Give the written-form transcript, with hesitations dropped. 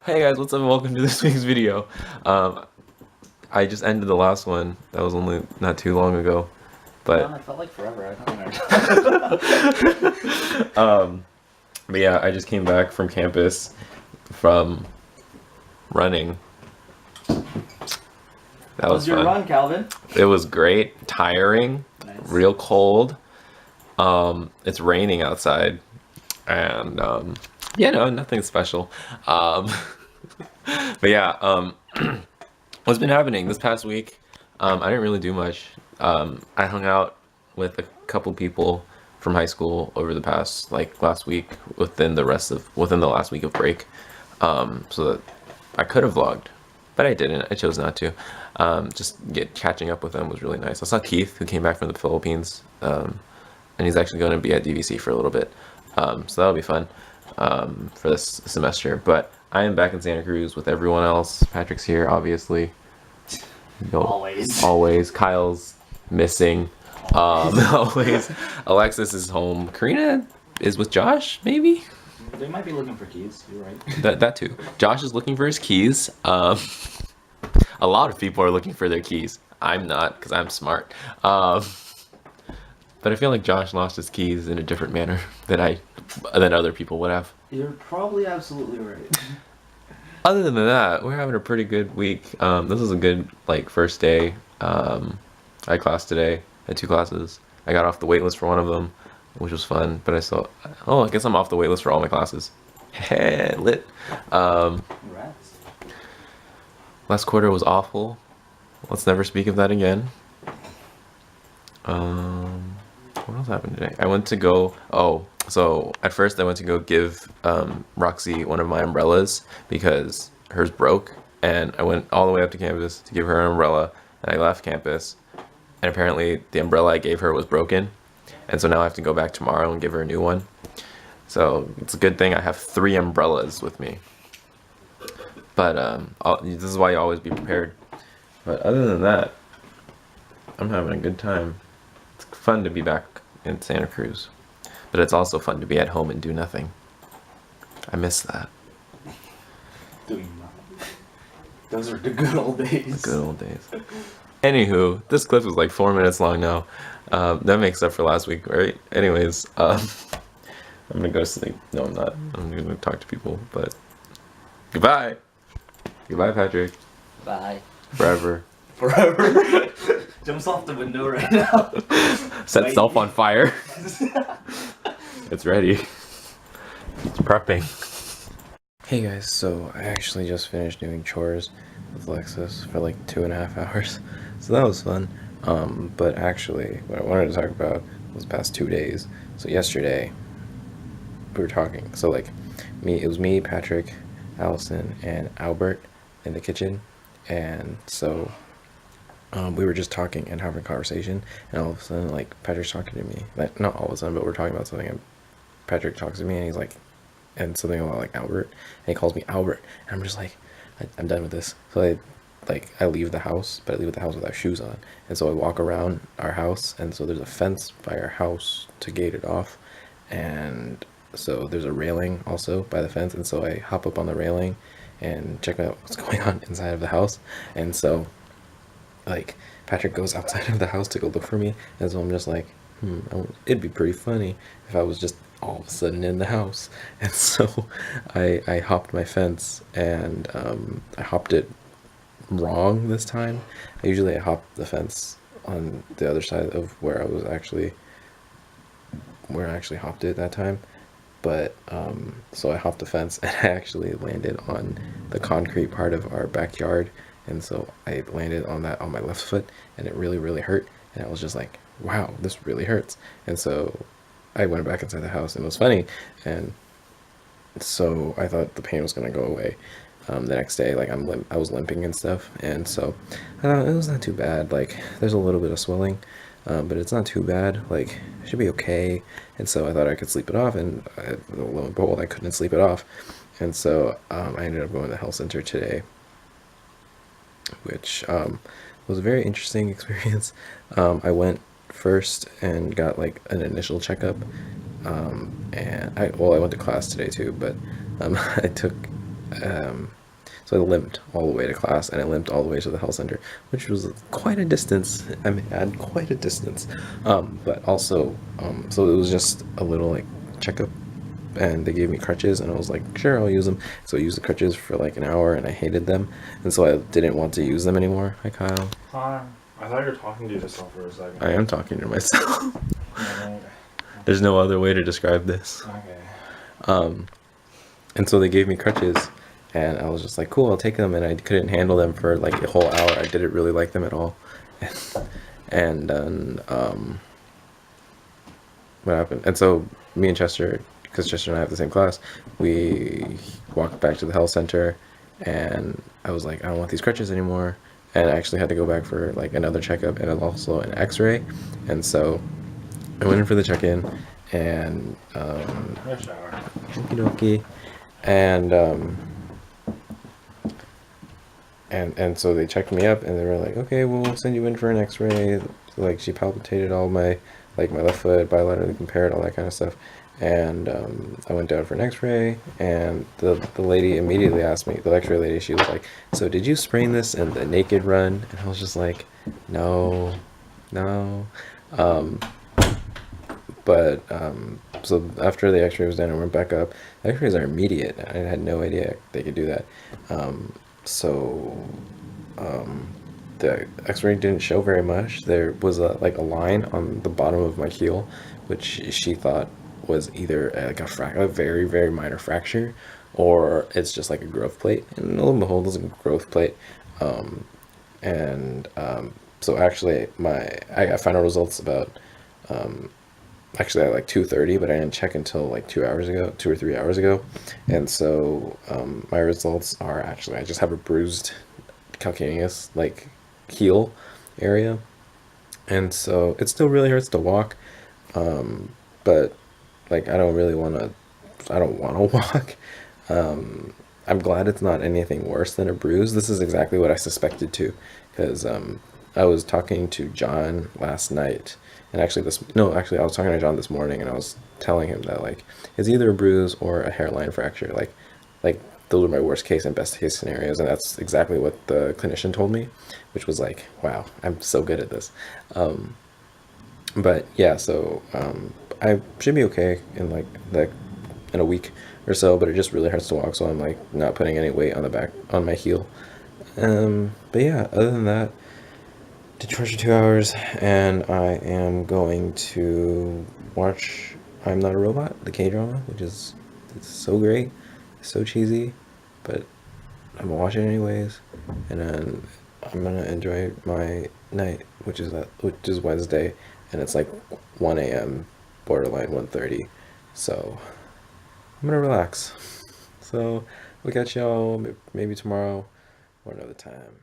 Hey guys, what's up and welcome to this week's video. Um, I just ended the last one. That was only not too long ago, but It felt like forever. I don't know. but yeah, I just came back from campus from running. That How was was your fun. run, Calvin? It was great, tiring, Nice. real cold. It's raining outside, and yeah, no, nothing special. Um, but yeah, what's been happening this past week? I didn't really do much. I hung out with a couple people from high school over the past, like last week, within the last week of break. So that I could have vlogged, but I didn't. I chose not to. Just catching up with them was really nice. I saw Keith, who came back from the Philippines, and he's actually going to be at DVC for a little bit. So that'll be fun for this semester. But I am back in Santa Cruz with everyone else. Patrick's here, obviously. Always. Always. Kyle's missing. Always. Alexis is home. Karina is with Josh, maybe? They might be looking for keys. You're right. That too. Josh is looking for his keys. A lot of people are looking for their keys. I'm not, because I'm smart. But I feel like Josh lost his keys in a different manner than other people would have. You're probably absolutely right. Other than that, we're having a pretty good week. This was a good first day. I had class today. I had two classes. I got off the wait list for one of them, which was fun. But I guess I'm off the wait list for all my classes. Hey, lit. Congrats. Last quarter was awful. Let's never speak of that again. What else happened today? I went to go. Oh, so at first I went to go give Roxy one of my umbrellas because hers broke, and I went all the way up to campus to give her an umbrella, and I left campus, and apparently the umbrella I gave her was broken, and so now I have to go back tomorrow and give her a new one. So it's a good thing I have 3 umbrellas with me. But this is why you always be prepared. But other than that, I'm having a good time. It's fun to be back in Santa Cruz, but it's also fun to be at home and do nothing. I miss that. Doing nothing. Those are the good old days. The good old days. Anywho, this clip is like 4 minutes long now. That makes up for last week, right? Anyways, I'm gonna go to sleep. No, I'm not. I'm gonna talk to people, but goodbye. Goodbye, Patrick. Bye. Forever. Forever. Jumps off the window right now. Set self on fire. It's ready. It's prepping. Hey guys, so I actually just finished doing chores with Alexis for like 2.5 hours. So that was fun. But actually, what I wanted to talk about was the past 2 days. So yesterday, we were talking. So it was me, Patrick, Allison, and Albert in the kitchen. And so we were just talking and having a conversation, and all of a sudden, Patrick's talking to me. Not all of a sudden, but we're talking about something, and Patrick talks to me, and he's like, and something about Albert, and he calls me Albert, and I'm just like, I'm done with this. So I leave the house, but I leave the house without shoes on, and so I walk around our house, and so there's a fence by our house to gate it off, and so there's a railing also by the fence, and so I hop up on the railing and check out what's going on inside of the house, and so Patrick goes outside of the house to go look for me, and so I'm just like, it'd be pretty funny if I was just all of a sudden in the house. And so I hopped my fence, and I hopped it wrong this time. I hop the fence on the other side of where I actually hopped it that time. But so I hopped the fence, and I actually landed on the concrete part of our backyard, and so I landed on that on my left foot, and it really, really hurt, and I was just like, wow, this really hurts. And so I went back inside the house, and it was funny, and so I thought the pain was gonna go away the next day. I was limping and stuff, and so it was not too bad. There's a little bit of swelling, but it's not too bad. It should be okay. And so I thought I could sleep it off, and lo and behold, I couldn't sleep it off. And so I ended up going to the health center today, which was a very interesting experience. I went first and got an initial checkup, and I went to class today too, but I took So I limped all the way to class, and I limped all the way to the health center, which was quite a distance. I mean, I had quite a distance. But also, so it was just a little like checkup, and they gave me crutches, and I was like, sure, I'll use them. So I used the crutches for like an hour, and I hated them, and so I didn't want to use them anymore. Hi, Kyle. Hi. I thought you were talking to yourself for a second. I am talking to myself. Okay. There's no other way to describe this. Okay. And so they gave me crutches, and I was just like, cool, I'll take them. And I couldn't handle them for like a whole hour. I didn't really like them at all. And then, what happened? And so me and Chester, because Chester and I have the same class, we walked back to the health center, and I was like, I don't want these crutches anymore. And I actually had to go back for like another checkup and also an x-ray. And so I went in for the check-in, and Rush hour. okie dokie. And so they checked me up, and they were like, okay, we'll send you in for an x-ray. So, like, she palpated all my, like, my left foot, bilaterally compared, all that kind of stuff. And I went down for an x-ray, and the lady immediately asked me, the x-ray lady, she was like, so did you sprain this in the naked run? And I was just like, no. So after the x-ray was done, I went back up. The x-rays are immediate. I had no idea they could do that. The x-ray didn't show very much. There was a line on the bottom of my heel, which she thought was either a very, very minor fracture, or it's just like a growth plate. And lo and behold, it was a growth plate. So actually, I got final results about actually at like 2:30, but I didn't check until like 2 or 3 hours ago. And so my results are actually, I just have a bruised calcaneus like heel area, and so it still really hurts to walk, but like I don't want to walk. I'm glad it's not anything worse than a bruise. This is exactly what I suspected too, because I was talking to John last night, and actually I was talking to John this morning, and I was telling him that like it's either a bruise or a hairline fracture. Like those are my worst case and best case scenarios, and that's exactly what the clinician told me, which was like, wow, I'm so good at this. But yeah, so I should be okay in a week or so, but it just really hurts to walk, so I'm like not putting any weight on my heel. But yeah, other than that, did chores for 2 hours, and I am going to watch I'm Not a Robot, the K-drama, it's so great, so cheesy, but I'm gonna watch it anyways, and then I'm gonna enjoy my night, which is Wednesday, and it's like 1 a.m. borderline 1:30, so I'm gonna relax. So we'll catch y'all maybe tomorrow or another time.